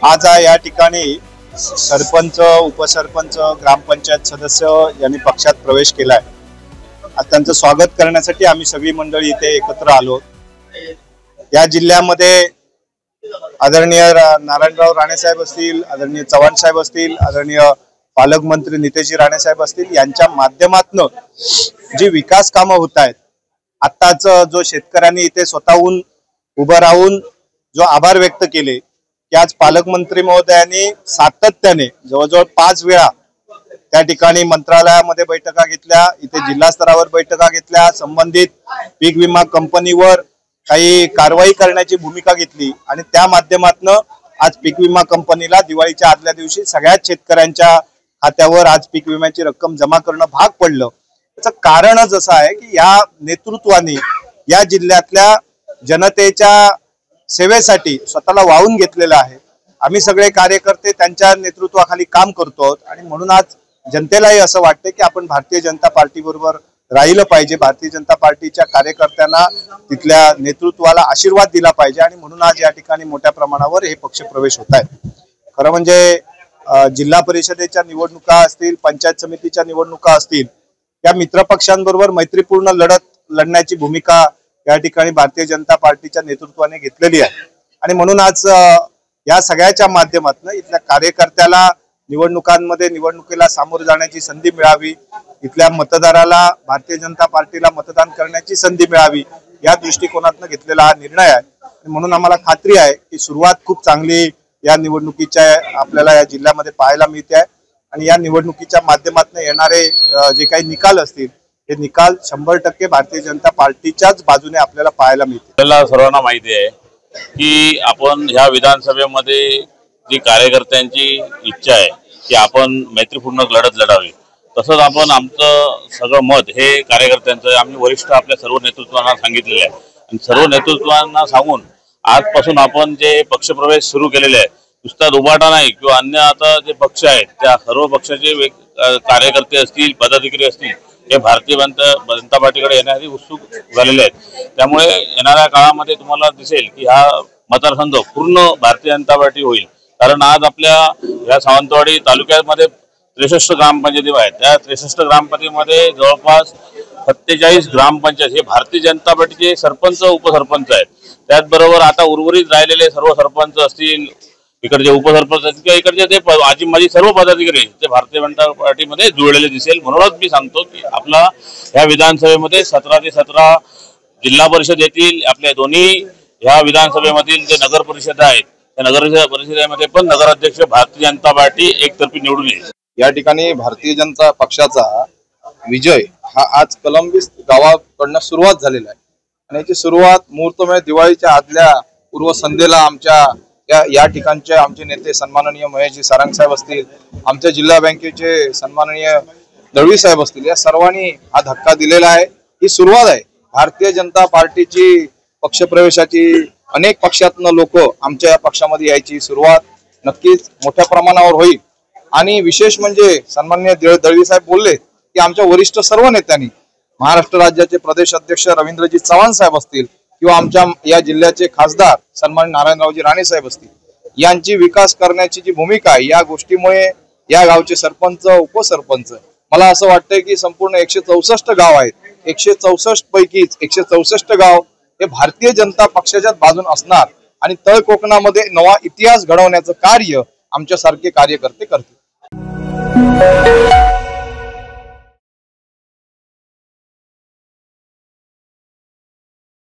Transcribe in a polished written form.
आज या ठिकाणी सरपंच, उपसरपंच, ग्रामपंचायत सदस्य यांनी पक्षात प्रवेश केलाय। त्यांचं स्वागत करण्यासाठी आम्ही सगळी मंडळी इथे एकत्र आलो। या जिल्ह्यामध्ये आदरणीय नारायणराव राणे साहेब असतील, आदरणीय चव्हाण साहेब असतील, आदरणीय पालकमंत्री नितेशजी राणे साहेब असतील, यांच्या माध्यमातून जी विकास कामं होत आहेत, आत्ताच जो शेतकऱ्यांनी इथे स्वतःहून उभं राहून जो आभार व्यक्त केले की आज पालकमंत्री महोदयांनी सातत्याने जवळजवळ 5 वेळा त्या ठिकाणी मंत्रालयामध्ये बैठका घेतल्या, इथे जिल्हा स्तरावर बैठका घेतल्या, संबंधित पीक विमा कंपनीवर काही कारवाई करण्याची भूमिका घेतली आणि त्या माध्यमातून आज पीक विमा कंपनीला दिवाळीच्या आदल्या दिवशी सगळ्याच शेतकऱ्यांच्या खात्यावर आज पीक विम्याची रक्कम जमा करणं भाग पडलं। त्याचं कारणच असं आहे की या नेतृत्वाने या जिल्ह्यातल्या जनतेच्या सेवेसाठी स्वतःला वाहून घेतलेलं आहे। आम्ही सगळे कार्यकर्ते त्यांच्या नेतृत्वाखाली काम करतो आणि म्हणून आज जनतेलाही असं वाटतं की आपण भारतीय जनता पार्टी बरोबर राहिलं पाहिजे, भारतीय जनता पार्टीच्या कार्यकर्त्यांना तिथल्या नेतृत्वाला आशीर्वाद दिला पाहिजे आणि म्हणून आज या ठिकाणी मोठ्या प्रमाणावर हे पक्ष प्रवेश होत आहेत। खरं म्हणजे जिल्हा परिषदेच्या निवडणुका असतील, पंचायत समितीच्या निवडणुका असतील, या मित्र पक्षांबरोबर मैत्रीपूर्ण लढत लढण्याची भूमिका या ठिकाणी भारतीय जनता पार्टीच्या नेतृत्वाने घेतलेली आहे आणि म्हणून आज या सगळ्याच्या माध्यमातून इथल्या कार्यकर्त्याला निवडणुकीला सामोरे जाण्याची संधी मिळावी, इथल्या मतदाराला भारतीय जनता पार्टीला मतदान करण्याची संधी मिळावी, या दृष्टिकोनातून घेतलेला हा निर्णय आहे। म्हणून आम्हाला खात्री आहे की सुरुवात खूप चांगली या निवडणुकीच्या आपल्याला या जिल्ह्यामध्ये पाहायला मिळते आहे आणि या निवडणुकीच्या माध्यमातून येणारे जे काही निकाल असतील हे निकाल 100% भारतीय जनता पार्टीच्याच बाजूने आपल्याला पाहायला मिळते। आपल्याला सर्वांना माहिती आहे की आपण ह्या विधानसभेमध्ये जी कार्यकर्त्यांची इच्छा आहे की आपण मैत्रीपूर्ण लढत लढावी, तसंच आपण आमचं सगळं मत हे कार्यकर्त्यांचं आम्ही वरिष्ठ आपल्या सर्व नेतृत्वांना सांगितलेलं आहे आणि सर्व नेतृत्वांना सांगून आजपासून आपण जे पक्षप्रवेश सुरू केलेले आहे, नुसता दुबाटा नाही किंवा अन्य आता जे पक्ष आहेत त्या सर्व पक्षाचे कार्यकर्ते असतील, पदाधिकारी असतील, हे भारतीय जनता पार्टीकडे येण्यासाठी उत्सुक झालेले आहेत। त्यामुळे येणाऱ्या काळामध्ये तुम्हाला दिसेल की हा मतदारसंघ पूर्ण भारतीय जनता पार्टी होईल, कारण आज आपल्या या सावंतवाडी तालुक्यामध्ये 63 ग्रामपंचायती आहेत। त्या 63 ग्रामपंचायतीमध्ये जवळपास 47 ग्रामपंचायत हे भारतीय जनता पार्टीचे सरपंच, उपसरपंच आहेत। त्याचबरोबर आता उर्वरित राहिलेले सर्व सरपंच असतील, इकडचे उपसरपंच असतील किंवा इकडचे ते आजी माझी सर्व पदाधिकारी ते भारतीय जनता पार्टीमध्ये जुळलेले दिसेल। म्हणूनच मी सांगतो की आपला ह्या विधानसभेमध्ये 17 ते 17 जिल्हा परिषद येतील, आपल्या दोन्ही ह्या विधानसभेमधील जे नगर परिषद आहेत त्या नगर परिषदेमध्ये पण नगराध्यक्ष भारतीय जनता पार्टी एकतर्फी निवडून येईल। या ठिकाणी भारतीय जनता पक्षाचा विजय हा आज कलंबित गावाकडनं सुरुवात झालेला आहे आणि याची सुरुवात मुहूर्तमय दिवाळीच्या आदल्या पूर्वसंध्येला आमच्या या ठिकाणचे आमचे नेते सन्माननीय महेशजी सारंग साहेब असतील, आमच्या जिल्हा बँकेचे सन्माननीय दळवी साहेब असतील, या सर्वांनी हा धक्का दिलेला आहे। ही सुरुवात आहे भारतीय जनता पार्टीची पक्षप्रवेशाची। अनेक पक्षातनं लोक आमच्या या पक्षामध्ये यायची सुरुवात नक्कीच मोठ्या प्रमाणावर होईल आणि विशेष म्हणजे सन्माननीय दळवी साहेब बोलले की आमच्या वरिष्ठ सर्व नेत्यांनी, महाराष्ट्र राज्याचे प्रदेश अध्यक्ष रवींद्रजी चव्हाण साहेब असतील किंवा आमच्या या जिल्ह्याचे खासदार सन्माननीय नारायणरावजी राणे साहेब असतील, यांची विकास करण्याची जी भूमिका आहे, या गोष्टीमुळे या गावचे सरपंच, उपसरपंच, मला असं वाटतंय की संपूर्ण 164 गाव आहेत, 164 पैकीच 164 गाव हे भारतीय जनता पक्षाच्या बाजून असणार आणि तळ कोकणामध्ये नवा इतिहास घडवण्याचं कार्य आमच्यासारखे कार्यकर्ते करतील।